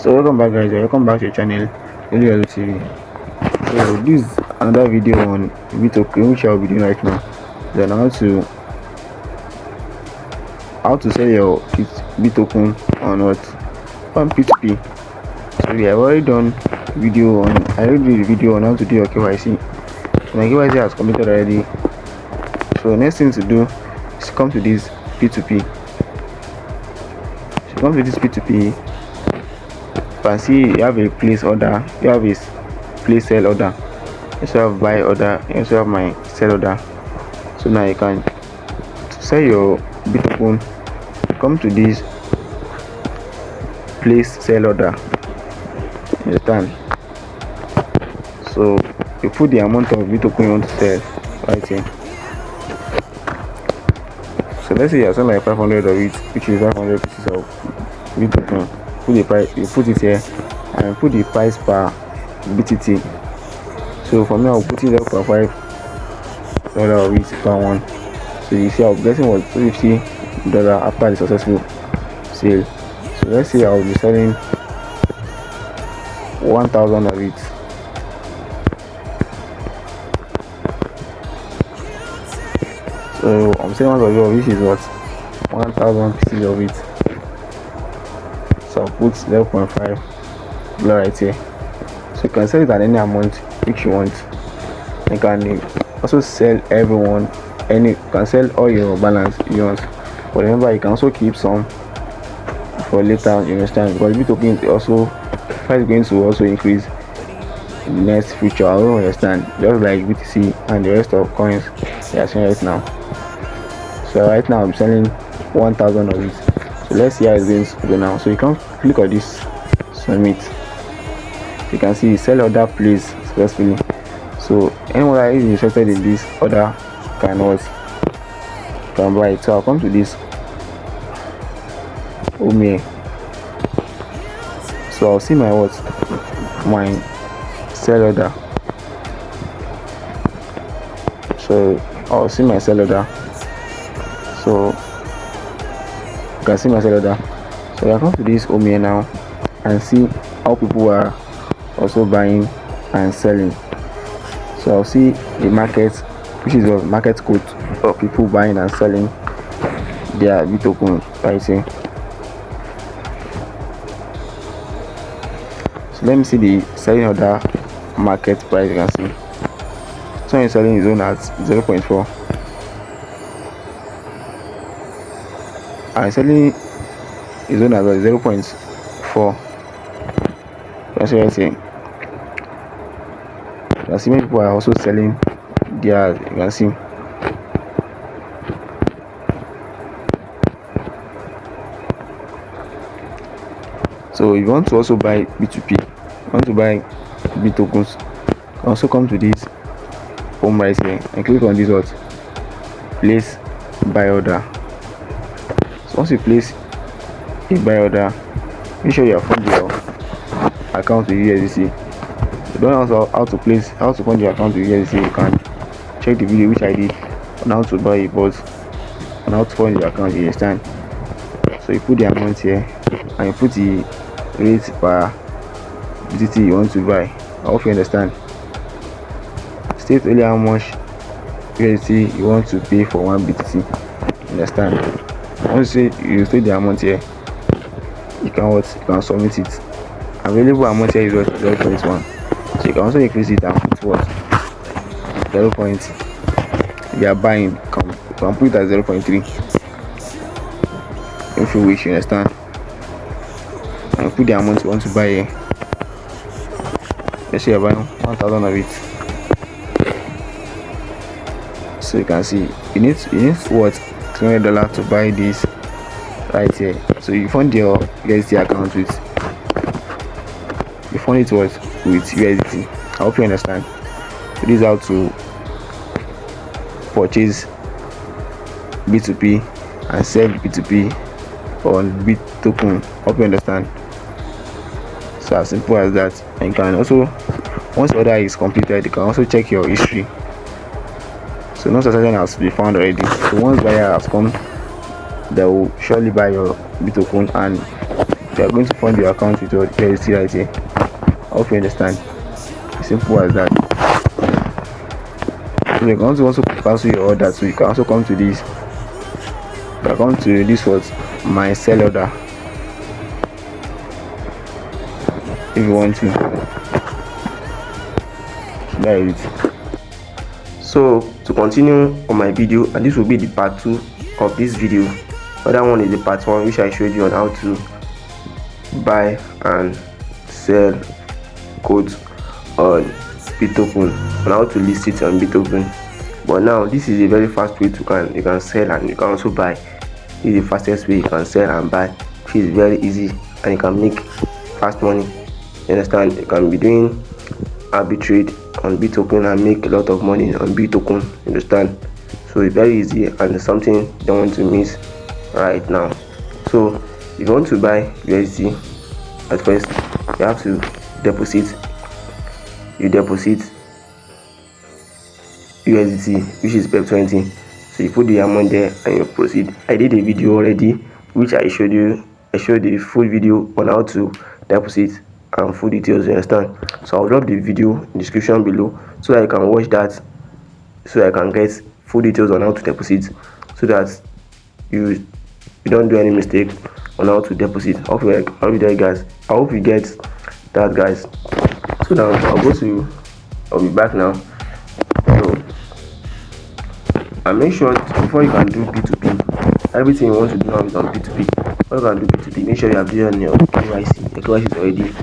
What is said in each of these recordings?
So welcome back, guys. Welcome back to your channel, TV. So this is another video on Bittoken, which I'll be doing right now. Then how to sell your Bittoken on what, on P2P. So we have already done I already did a video on how to do your KYC. So my KYC has completed already. So next thing to do is come to this P2P. So come to this P2P. You can see you have a place order, you have a place sell order, you also have buy order, you also have my sell order. So now you can sell your Bitcoin. Come to this place sell order, you understand? So you put the amount of Bitcoin you want to sell right here. So let's say you have sold like 500 of it, which is 500 pieces of Bitcoin. Put the price, you put it here and put the price per BTT. So for me, I'll put it $0.5 of it per one. So you see, I'll be getting what, $250 after the successful sale. So let's say I'll be selling 1,000 of it. So I'm selling 1,000 of it, which is what, 1,000 pieces of it. So I'll put $0.5 right here. So you can sell it at any amount which you want. You can also sell everyone, you can sell all your balance you want. But remember, you can also keep some for later, you understand? Because Bitcoin also price is going to also increase in the next future. I don't understand. Just like BTC and the rest of coins they are selling right now. So right now I'm selling 1,000 of it. So let's see how it's going to go now. So you can click on this submit. You can see sell order placed successfully. So anyone that is interested in this order can buy it. So I'll come to this home here. So I'll see my my sell order. So I'll see my sell order. So you can see my sell order. So I come to this home here now and see how people are also buying and selling. So I'll see the market, which is a market code of people buying and selling their Bitcoin right here. So let me see the selling order market price. You can see so I'm selling his own at 0.4. I'm selling his own at 0.4. That's what I'm saying. You can see many people are also selling theirs. You can see. So if you want to also buy P2P, you want to buy Bitcoins, also come to this home right here and click on this place buy order. So once you place a buy order, make sure you have funded your account with USDC. You don't know how to fund your account with USDC. You can check the video which I did on how to buy a bot, on how to fund your account. You understand? So you put the amount here and you put the rate per BTT you want to buy. I hope you understand. State only how much USDC you want to pay for one BTT. Understand? Once you state the amount here, you can submit it. Available amount here is 0.1. So you can also increase it and put 0. If you are buying, you can put it at 0.3 if you wish, you understand? And put the amount you want to buy here. Let's say you're buying 1,000 of it. So you can see you need what, $200 to buy this right here. So you fund your USDT account with USDT. I hope you understand. So this is how to purchase B2P and sell B2P on Bittoken. Hope you understand. So as simple as that. And you can also, once the order is completed, you can also check your history. So no transaction has been found already. So once buyer has come, they will surely buy your Bittoken and you are going to fund your account with your USDT right here. I hope you understand. It's simple as that. So you can also cancel your order. So you can also come to this. You can come to this what my sell order if you want to. That is it. So to continue on my video, and this will be the part 2 of this video. Other one is the part 1, which I showed you on how to buy and sell codes on Bittoken, on how to list it on Bittoken. But now this is a very fast way to you can sell and you can also buy. This is the fastest way you can sell and buy, which is very easy, and you can make fast money. You understand? You can be doing arbitrage on Bittoken and make a lot of money on Bittoken. You understand? So it's very easy and it's something you don't want to miss right now. So if you want to buy USD, at first you have to deposit. You deposit USDT, which is PEP20. So you put the amount there and you proceed. I did a video already which I showed you. I showed the full video on how to deposit and full details, you understand? So I'll drop the video in the description below so that you can watch that, so that I can get full details on how to deposit, so that you don't do any mistake on how to deposit. I hope you there, guys. I hope you get that, guys. So now I'll be back now. So and make sure before you can do P2P, everything you want to do now is on P2P. Before you can do P2P, make sure you have done your KYC. Your KYC is already, you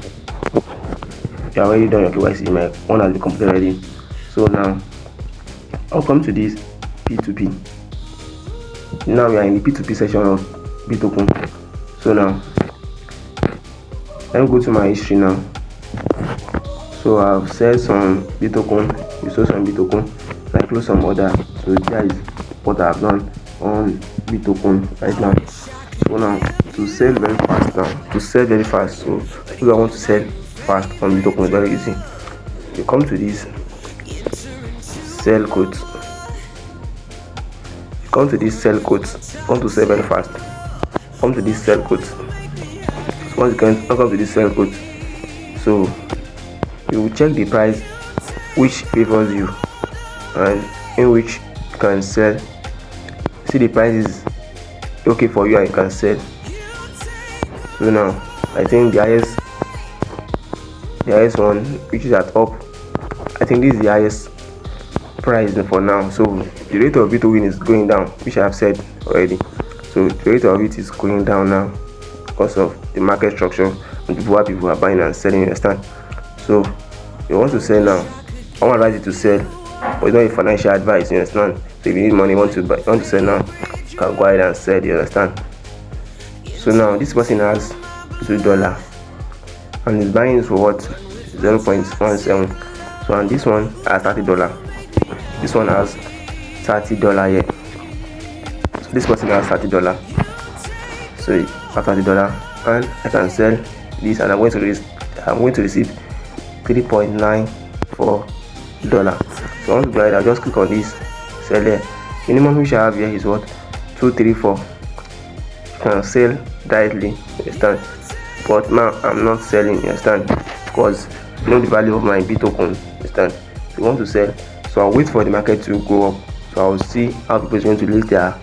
have already done your KYC. My one has been completed already. So now I'll come to this P2P. Now we are in the P2P section of Bittoken. So now let me go to my history now. So I've said some Bittoken, you saw some Bittoken, I close some order. So that is what I've done on Bittoken right now. So now to sell very fast so if I want to sell fast on Bittoken, is very easy. You come to this sell quote. You come to this sell quote. You want to sell very fast, come to this sell quote. So once you can come to this sell quote, so you will check the price which favors you and in which you can sell. See the price is okay for you and you can sell. So now I think the highest one, which is at up, I think this is the highest price for now. So the rate of Bitcoin is going down, which I have said already. So the rate of it is going down now because of the market structure and people are buying and selling, you understand? So you want to sell now, I want to advise you to sell, but it's not a financial advice, you understand? So if you need money, you want to sell now, you can go ahead and sell, you understand? So now this person has $2 and is buying for what? 0.17. So and this one has $30. This one has $30 here. So this person has $30. So I have $30 and I can sell this, and I'm going to receive $3.94. So once I I'll just click on this, sell there. Minimum which I have here is what? 234. You can sell directly, you understand? But now I'm not selling, you understand? Because you know the value of my Bittoken, you understand? So you want to sell, so I'll wait for the market to go up. So I'll see how people is going to list their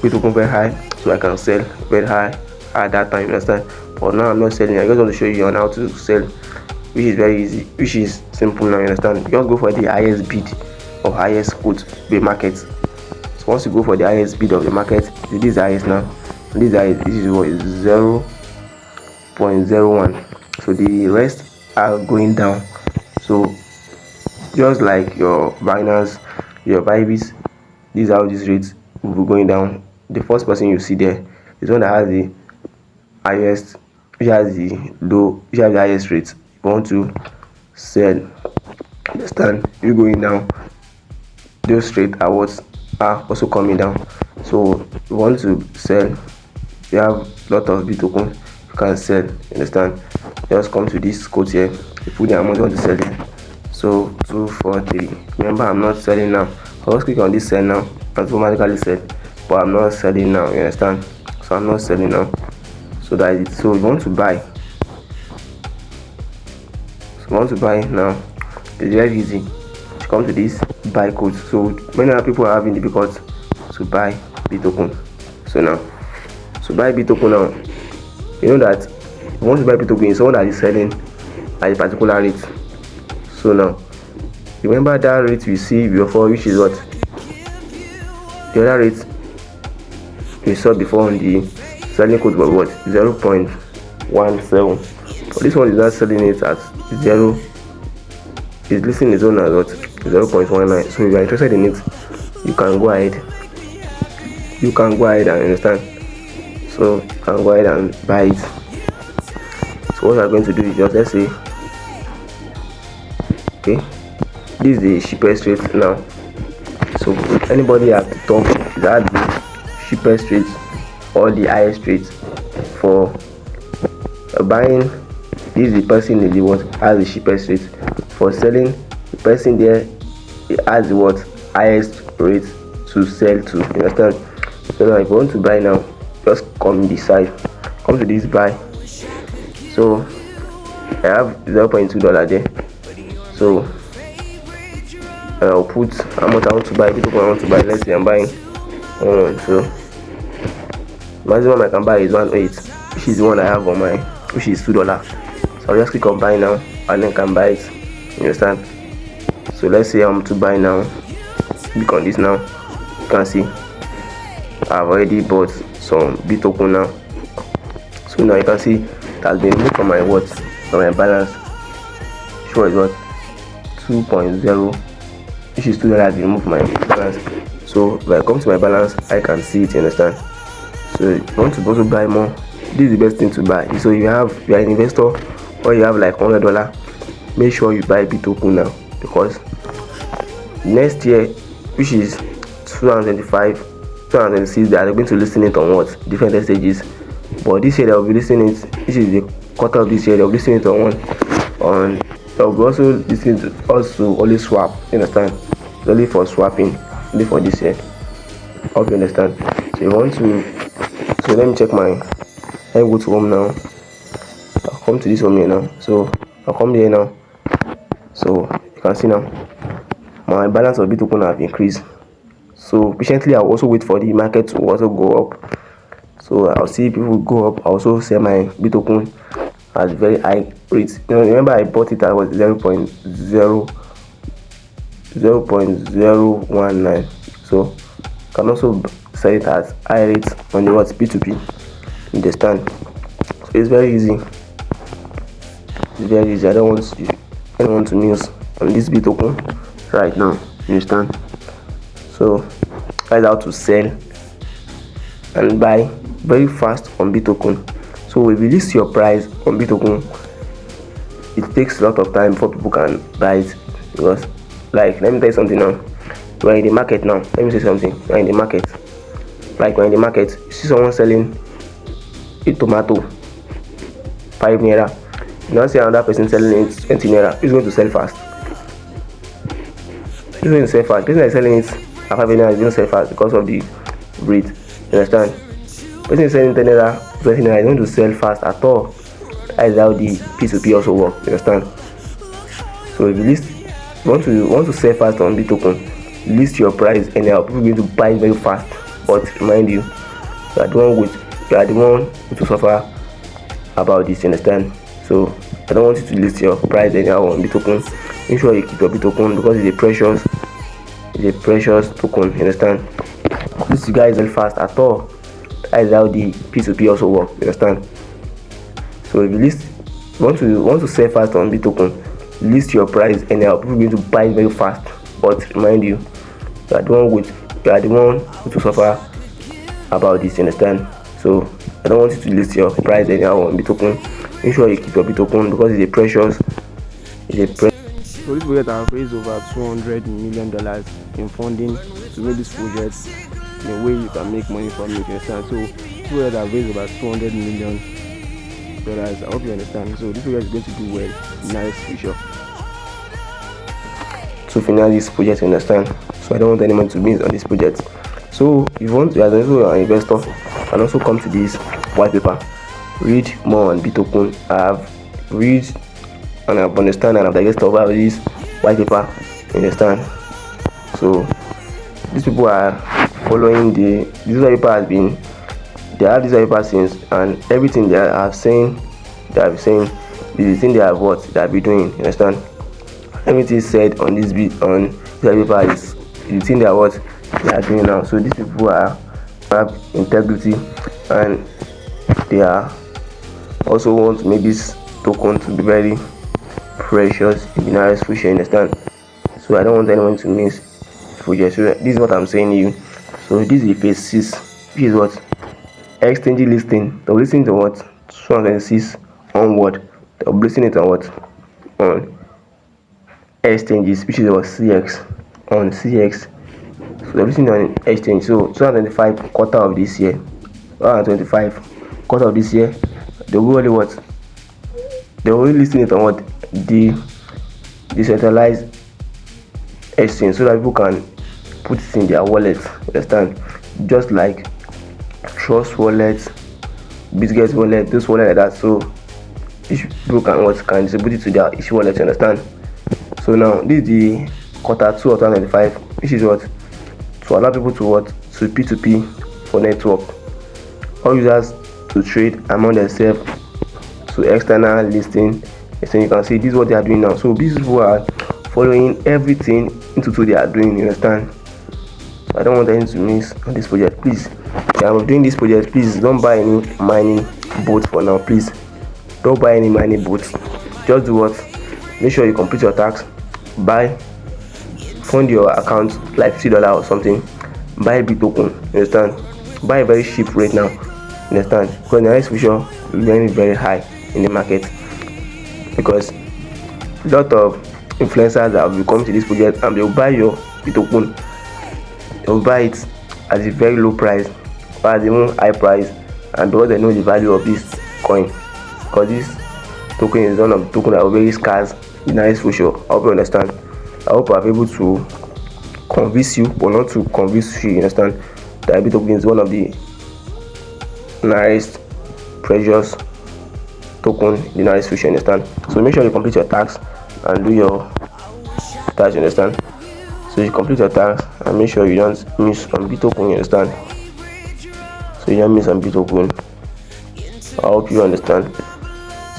Bittoken very high, so I can sell very high at that time, you understand? But now I'm not selling. I just want to show you on how to sell, which is very easy, which is simple now, you understand? You just go for the highest bid or highest quote the market. So once you go for the highest bid of the market, this is highest now. This is what is 0.01. So the rest are going down. So just like your Binance, your Bybit, these are how these rates will be going down. The first person you see there is one that has the highest, which has the highest rate. You want to sell, understand? You going down, those rates are what are also coming down. So you want to sell, you have a lot of Bitcoin, you can sell, understand? Just come to this quote here, you put the amount you want to sell here. So 243. Remember, I'm not selling now. I'll just click on this sell now and automatically sell, but I'm not selling now, you understand? So I'm not selling now. So So that is it. So we want to buy. So we want to buy now. It's very easy. To come to this buy code. So many other people are having difficulty to buy Bittoken. So now, to buy Bittoken now, you know that you want to buy Bittoken, someone that is selling at a particular rate. So now, remember that rate we see before, which is what? The other rate we saw before on the selling code was what? 0.17. But this one is not selling it at 0. It's listing its own as what? 0.19. So if you are interested in it, you can go ahead. You can go ahead and understand. So you can go ahead and buy it. So what we are going to do is just, let's say, okay, this is the cheapest rate now. So anybody at the top is at the cheapest rate or the highest rate for buying. This is the person in the what has the cheapest rate. For selling, the person there has the what highest rate to sell to. You understand? So now if you want to buy now, just come this side, come to this buy. So I have $0.2 there. So I'll put how much I want to buy. People I want to buy. Let's say I'm buying. So maximum I can buy is 1.8, which is the one I have on mine, which is $2. So I'll just click on buy now and then can buy it. You understand? So let's say I'm to buy now. Click on this now. You can see I've already bought some Bittoken now. So now you can see it has been removed from my what? From my balance. Sure is what? 2.0, which is $2 has been removed from my balance. So if I come to my balance, I can see it. You understand? So if you want to also buy more, this is the best thing to buy. So if you are an investor or you have like $100, make sure you buy Bittoken now, because next year, which is 2025, 2026, they are going to listen it on what? Different stages. But this year they will be listening it. This is the quarter of this year. They will be listening it on they will be also listening to also only swap. You understand? It's only for swapping, only for this year. Hope you understand. So you want to. So let me check my. Let me go to home now. I'll come to this home here now. So I'll come here now. So you can see now my balance of Bittoken have increased. So patiently I'll also wait for the market to also go up. So I'll see people go up. I'll also sell my Bittoken at very high rates. You know, remember I bought it at was 0.019. So can also sell it at high rates on the what P2P. You understand? So it's very easy. It's very easy. I don't want anyone to miss on this Bittoken right now. You understand? So that's how to sell and buy very fast on Bittoken. So if you list your price on Bittoken, it takes a lot of time before people can buy it. Because, like, let me tell you something now. We're in the market now. Let me say something. We're in the market. Like, we're in the market. You see someone selling a tomato 5 naira. You now see another person selling it 20 naira. Who's going to sell fast? Who's going to sell fast? The person that is selling it at 5 naira is going to sell fast because of the rate. You understand? The person is selling 10 naira, 20 naira is going to sell fast at all. That is how the P2P also works. You understand? So if you want to sell fast on Bittoken, list your price anyhow. People are going to buy it very fast. But remind you, you are the one to suffer about this. You understand? So I don't want you to list your price anyhow on Bittoken. Make sure you keep your Bittoken because it's a precious token. You understand? This guy is not fast at all. That is how the P2P also works. You understand? So if you want to sell fast on Bittoken, list your price anyhow. People are going to buy it very fast. But remind you, you are the one to suffer about this. You understand? So I don't want you to list your price anyhow on Bittoken. Make sure you keep your Bittoken because it's a precious. So this project has raised over $200 million in funding to make this project in a way you can make money from it. You understand? So this project has raised about $200 million. I hope you understand. So this project is going to do well in the next future. To finish this project, you understand? So I don't want anyone to miss on this project. So if you want, as an investor, and also come to this white paper. read more on Bittoken. I've read and I've understand and I've digested about this white paper. Understand? So these people are following this white paper has been, they have this white paper since, and everything they have saying, is the thing they have been doing. You understand? Everything said on this white paper is the thing they are doing now. So these people have integrity, and they are also want to make this token to be very precious in the nearest future. Understand? So I don't want anyone to miss project. So this is what I'm saying to you. So this is phase 6, which is what exchange listing. They're listing to what 206 onward. They're listing it on what on exchanges, which is what CX on CX. So they're listing on exchange. So 225 quarter of this year, 125 quarter of this year, they will only what they will only listing it on what the decentralized exchange, so that people can put it in their wallet. Understand? Just like Trust Wallet, Bitget Wallet, those wallet like that. So each people can distribute it to their each wallet. Understand? So now this is the quarter 2 of 2025, which is what to allow people to to P2P for network, all users to trade among themselves, to external listing. So you can see this is what they are doing now. So these people are following everything into what they are doing. You understand? I don't want anything to miss on this project. Please, if I'm doing this project, please don't buy any mining boat for now. Please don't buy any mining boats. Just do what? Make sure you complete your tax. Fund your account like $50 or something. Buy Bittoken. You understand? Buy a very cheap rate now. You understand? Because the next future will be very high in the market, because a lot of influencers that will come to this project and they will buy your Bittoken. They will buy it at a very low price or at a high price, and because they know the value of this coin, because this token is one of the tokens that are very scarce in the next future. I hope you understand. I hope I'm able to convince you, but not to convince you. You understand? That Bittoken is one of the nice precious token in the nearest future. Understand? So make sure you complete your tax and do your tax. You understand? So you complete your tax and make sure you don't miss on Bittoken. You understand? So you don't miss on Bittoken. I hope you understand.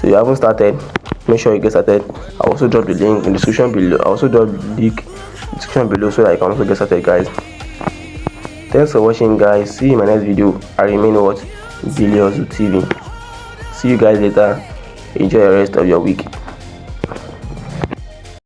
So you haven't started, make sure you get started. I'll also drop the link in the description below. So that you can also get started, guys. Thanks for watching, guys. See you in my next video. I remain Billy TV. See you guys later. Enjoy the rest of your week.